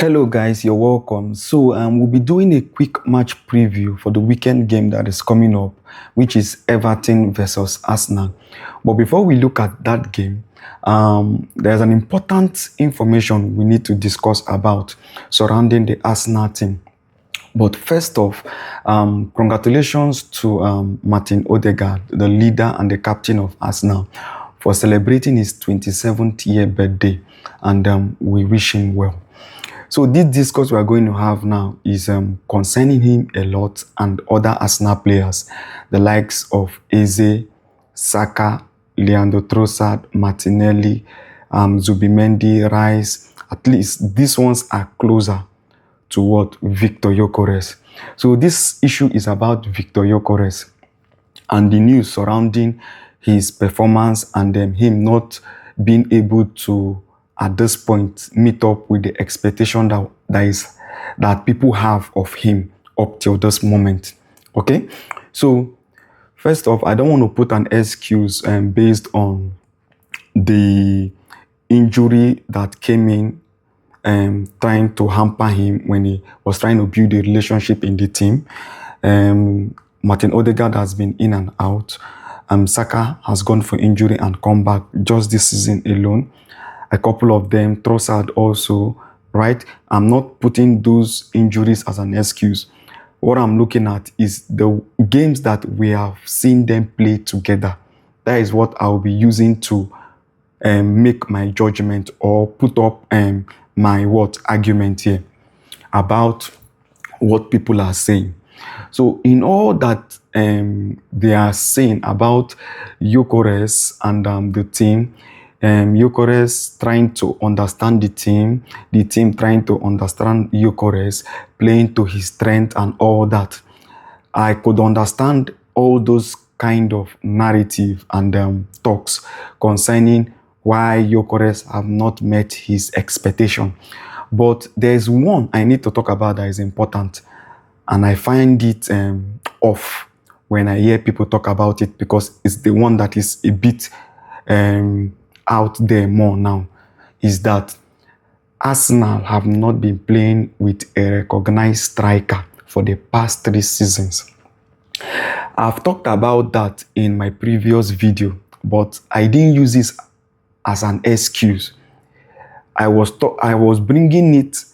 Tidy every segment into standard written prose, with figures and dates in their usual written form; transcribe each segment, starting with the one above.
Hello guys, you're welcome. We'll be doing a quick match preview for the weekend game that is coming up, which is Everton versus Arsenal. But before we look at that game, there's an important information we need to discuss about surrounding the Arsenal team. But first off, congratulations to Martin Odegaard, the leader and the captain of Arsenal, for celebrating his 27th year birthday, and we wish him well. So this discourse we are going to have now is concerning him a lot and other Arsenal players, the likes of Eze, Saka, Leandro Trossard, Martinelli, Zubimendi, Rice. At least these ones are closer to what Viktor Gyökeres. So this issue is about Viktor Gyökeres and the news surrounding his performance and him not being able to, at this point, meet up with the expectation that people have of him up till this moment. Okay, so first off, I don't want to put an excuse based on the injury that came in trying to hamper him when he was trying to build a relationship in the team. Martin Odegaard has been in and out. Saka has gone for injury and come back just this season alone. A couple of them, Trossard also, right? I'm not putting those injuries as an excuse. What I'm looking at is the games that we have seen them play together. That is what I'll be using to make my judgment or put up my argument here about what people are saying. So in all that they are saying about Gyökeres and the team, Gyökeres trying to understand the team trying to understand Gyökeres, playing to his strength and all that. I could understand all those kind of narrative and talks concerning why Gyökeres have not met his expectation. But there's one I need to talk about that is important, and I find it off when I hear people talk about it because it's the one that is a bit out there more now, is that Arsenal have not been playing with a recognized striker for the past 3 seasons. I've talked about that in my previous video, but I didn't use this as an excuse. I was bringing it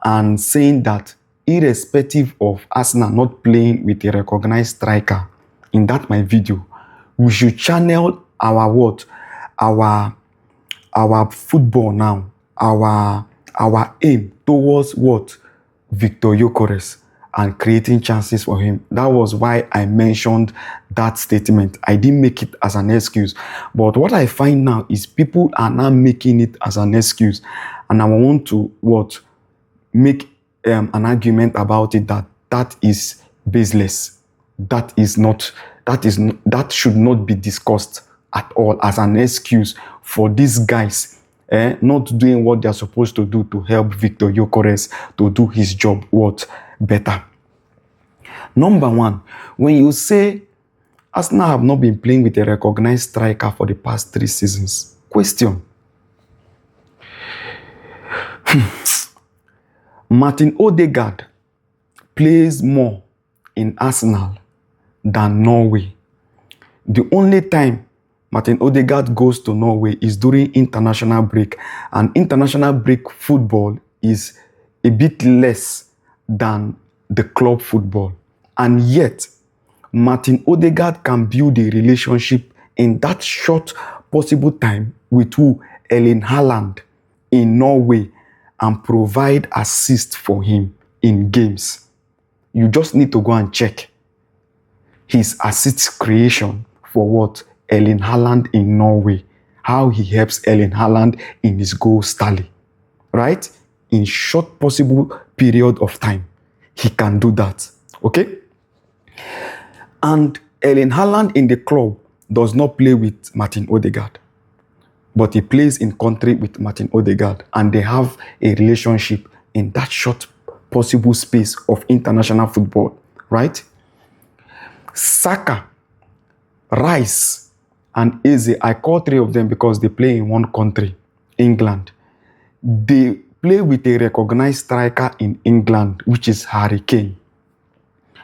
and saying that irrespective of Arsenal not playing with a recognized striker, in that my video, we should channel our football now, our aim towards what? Viktor Gyökeres and creating chances for him. That was why I mentioned that statement. I didn't make it as an excuse. But what I find now is people are now making it as an excuse. And I want to make an argument about it that is baseless. That should not be discussed at all as an excuse for these guys not doing what they're supposed to do to help Viktor Gyökeres to do his job better. Number one, when you say Arsenal have not been playing with a recognized striker for the past 3 seasons, question. Martin Odegaard plays more in Arsenal than Norway. The only time Martin Odegaard goes to Norway is during international break, and international break football is a bit less than the club football. And yet, Martin Odegaard can build a relationship in that short possible time with Erling Haaland in Norway and provide assist for him in games. You just need to go and check his assist creation for Erling Haaland in Norway, how he helps Erling Haaland in his goal tally, right? In short possible period of time, he can do that, okay? And Erling Haaland in the club does not play with Martin Odegaard, but he plays in country with Martin Odegaard, and they have a relationship in that short possible space of international football, right? Saka, Rice, and Eze, I call 3 of them because they play in one country, England. They play with a recognized striker in England, which is Harry Kane.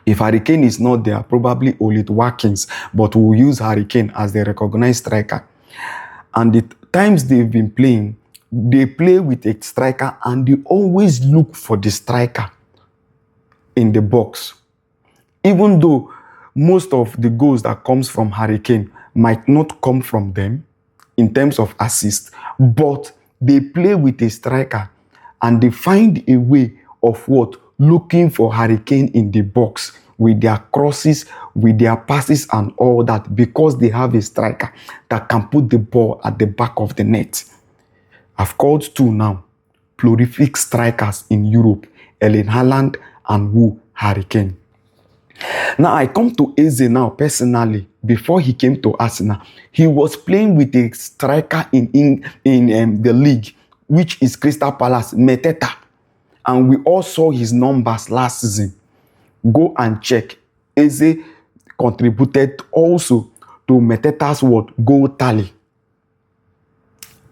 If Harry Kane is not there, probably Olit Watkins, but we'll use Harry Kane as the recognized striker. And the times they've been playing, they play with a striker and they always look for the striker in the box. Even though most of the goals that comes from Harry Kane might not come from them in terms of assist, but they play with a striker and they find a way of what? Looking for Harry Kane in the box with their crosses, with their passes and all that, because they have a striker that can put the ball at the back of the net. I've called two now, prolific strikers in Europe, Erling Haaland and Harry Kane. Now I come to Eze now personally. Before he came to Arsenal, he was playing with a striker in the league, which is Crystal Palace, Meteta. And we all saw his numbers last season. Go and check. Eze contributed also to Meteta's goal tally.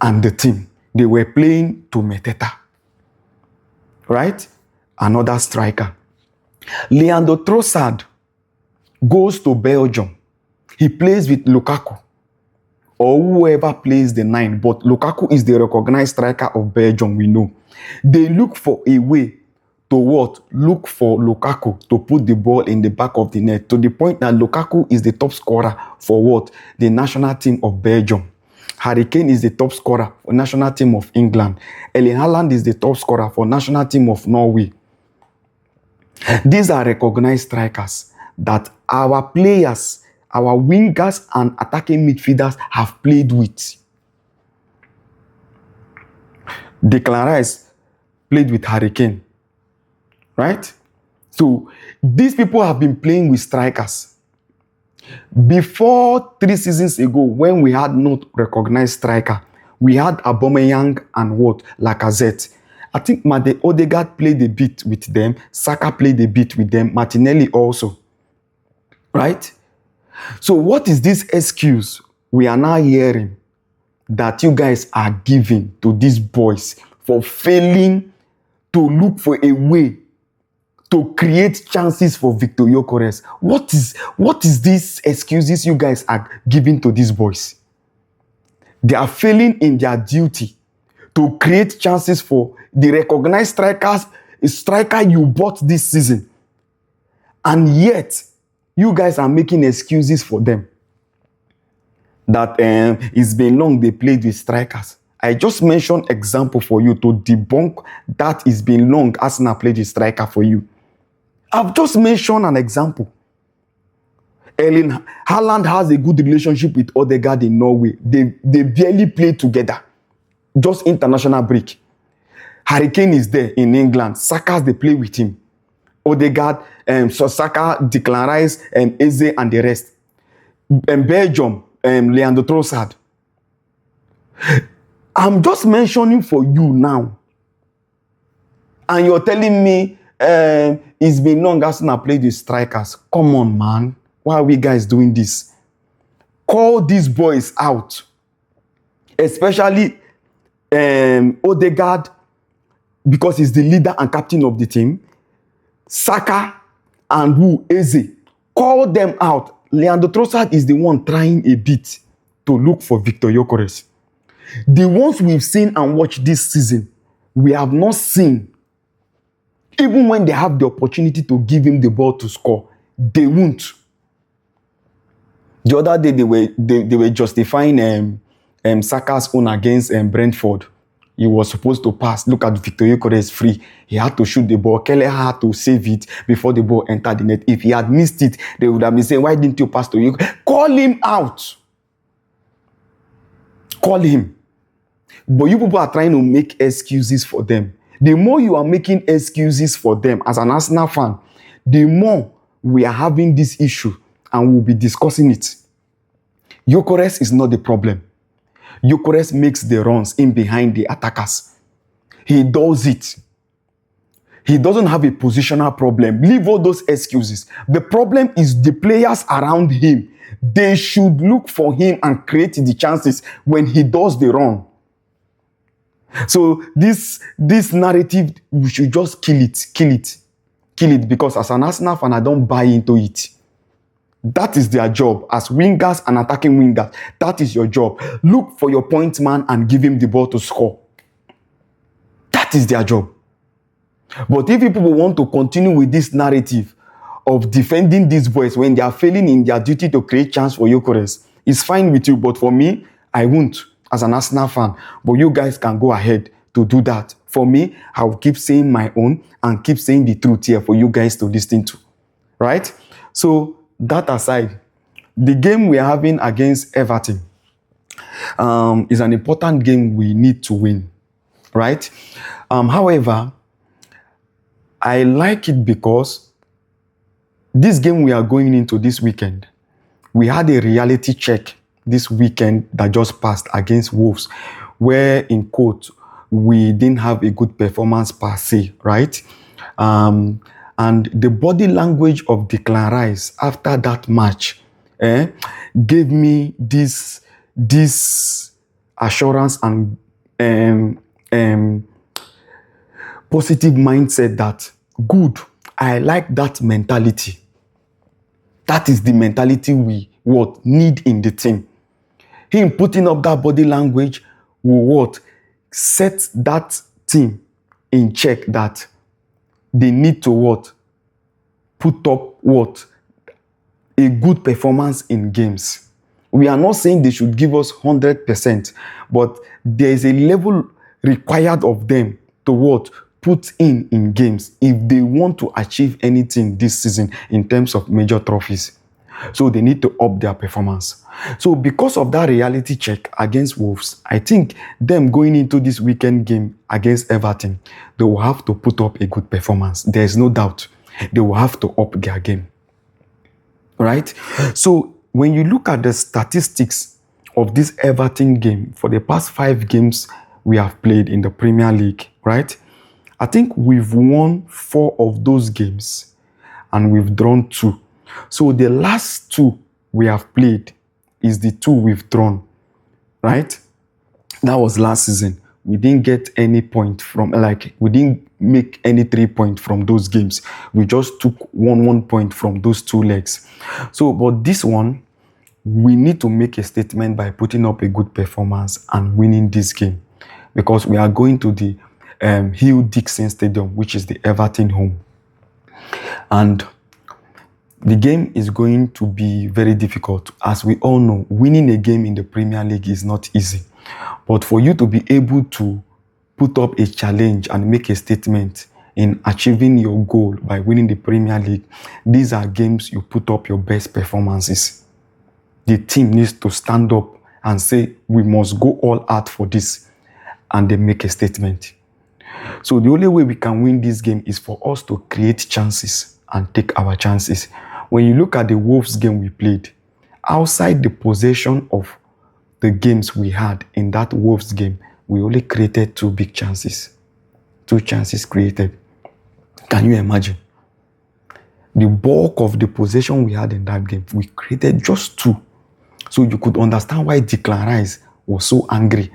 And the team, they were playing to Meteta. Right? Another striker. Leandro Trossard goes to Belgium. He plays with Lukaku or whoever plays the 9, but Lukaku is the recognized striker of Belgium, we know. They look for a way to what? Look for Lukaku to put the ball in the back of the net, to the point that Lukaku is the top scorer for what? The national team of Belgium. Harry Kane is the top scorer for national team of England. Erling Haaland is the top scorer for national team of Norway. These are recognized strikers that our players, our wingers and attacking midfielders have played with. Declan Rice played with Harry Kane. Right? So these people have been playing with strikers. Before 3 seasons ago, when we had not recognized striker, we had Aubameyang and Lacazette. I think Odegaard played a bit with them. Saka played a bit with them. Martinelli also. Right? So what is this excuse we are now hearing that you guys are giving to these boys for failing to look for a way to create chances for Viktor Gyökeres? What is these excuses you guys are giving to these boys? They are failing in their duty to create chances for the recognized striker you bought this season. And yet, you guys are making excuses for them. That it's been long they played with strikers. I just mentioned example for you to debunk that it's been long Arsenal played with striker for you. I've just mentioned an example. Erling Haaland has a good relationship with Odegaard in Norway. They barely play together. Just international break. Harry Kane is there in England. Saka, they play with him. Odegaard, Saka, Declan Rice, Eze, and the rest. Belgium, Leandro Trossard. I'm just mentioning for you now. And you're telling me it's been long Arsenal played with strikers. Come on, man. Why are we guys doing this? Call these boys out. Especially Odegaard, because he's the leader and captain of the team. Saka and Eze. Call them out. Leandro Trossard is the one trying a bit to look for Viktor Gyökeres. The ones we've seen and watched this season, we have not seen. Even when they have the opportunity to give him the ball to score, they won't. The other day, they were justifying Saka's own against Brentford. He was supposed to pass. Look at Viktor Gyökeres free. He had to shoot the ball. Kelleher had to save it before the ball entered the net. If he had missed it, they would have been saying, why didn't you pass to Gyökeres? Call him out. Call him. But you people are trying to make excuses for them. The more you are making excuses for them as an Arsenal fan, the more we are having this issue and we'll be discussing it. Gyökeres is not the problem. Gyökeres makes the runs in behind the attackers. He does it. He doesn't have a positional problem. Leave all those excuses. The problem is the players around him. They should look for him and create the chances when he does the run. So this narrative, we should just kill it, because as an Arsenal fan, I don't buy into it. That is their job as wingers and attacking wingers. That is your job. Look for your point man and give him the ball to score. That is their job. But if people want to continue with this narrative of defending these boys when they are failing in their duty to create chance for Gyökeres, it's fine with you. But for me, I won't as an Arsenal fan. But you guys can go ahead to do that. For me, I will keep saying my own and keep saying the truth here for you guys to listen to. Right? So, that aside, the game we are having against Everton is an important game we need to win, right? However, I like it because this game we are going into this weekend, we had a reality check this weekend that just passed against Wolves, where in quote, we didn't have a good performance per se, right? And the body language of Declan Rice after that match gave me this assurance and positive mindset that good, I like that mentality. That is the mentality we need in the team. Him putting up that body language will set that team in check that they need to put up a good performance in games. We are not saying they should give us 100%, but there is a level required of them to put in games if they want to achieve anything this season in terms of major trophies. So they need to up their performance. So because of that reality check against Wolves, I think them going into this weekend game against Everton, they will have to put up a good performance. There is no doubt. They will have to up their game. Right? So when you look at the statistics of this Everton game for the past 5 games we have played in the Premier League, right? I think we've won 4 of those games and we've drawn 2. So the last 2 we have played is the 2 we've drawn, right? That was last season. We didn't get any point from, we didn't make any 3 points from those games. We just took 1 point from those 2 legs. So, but this one, we need to make a statement by putting up a good performance and winning this game, because we are going to the Hill Dixon Stadium, which is the Everton home. And the game is going to be very difficult. As we all know, winning a game in the Premier League is not easy. But for you to be able to put up a challenge and make a statement in achieving your goal by winning the Premier League, these are games you put up your best performances. The team needs to stand up and say, we must go all out for this, and then make a statement. So the only way we can win this game is for us to create chances and take our chances. When you look at the Wolves game we played, outside the possession of the games we had in that Wolves game, we only created 2 big chances. 2 chances created. Can you imagine? The bulk of the possession we had in that game, we created just 2. So you could understand why Declan Rice was so angry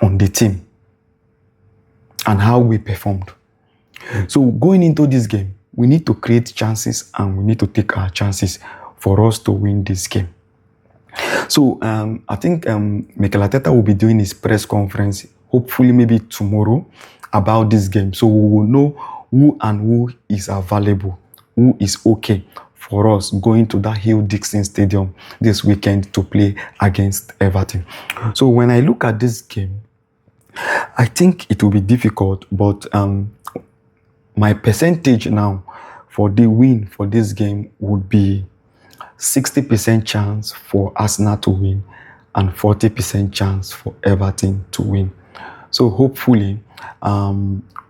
on the team and how we performed. So going into this game, we need to create chances and we need to take our chances for us to win this game. So I think Mikel Arteta will be doing his press conference, hopefully maybe tomorrow, about this game. So we will know who is available, who is okay for us going to that Hill Dixon Stadium this weekend to play against Everton. So when I look at this game, I think it will be difficult, but my percentage now for the win for this game would be 60% chance for Arsenal to win and 40% chance for Everton to win. So hopefully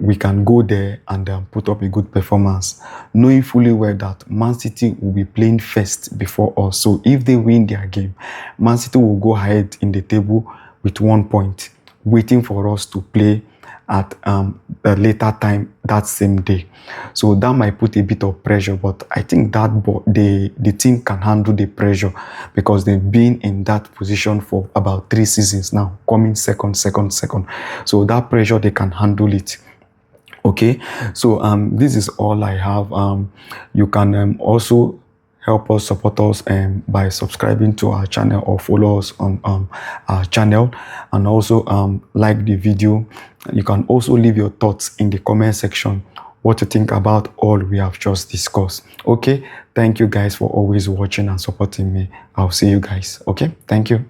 we can go there and put up a good performance, knowing fully well that Man City will be playing first before us. So if they win their game, Man City will go ahead in the table with 1 point, waiting for us to play at a later time that same day. So that might put a bit of pressure, but I think that the team can handle the pressure because they've been in that position for about 3 seasons now, coming second. So that pressure, they can handle it. Okay, so this is all I have. You can also help us, support us by subscribing to our channel or follow us on our channel, and also like the video. You can also leave your thoughts in the comment section, what you think about all we have just discussed. Okay, thank you guys for always watching and supporting me. I'll see you guys. Okay, thank you.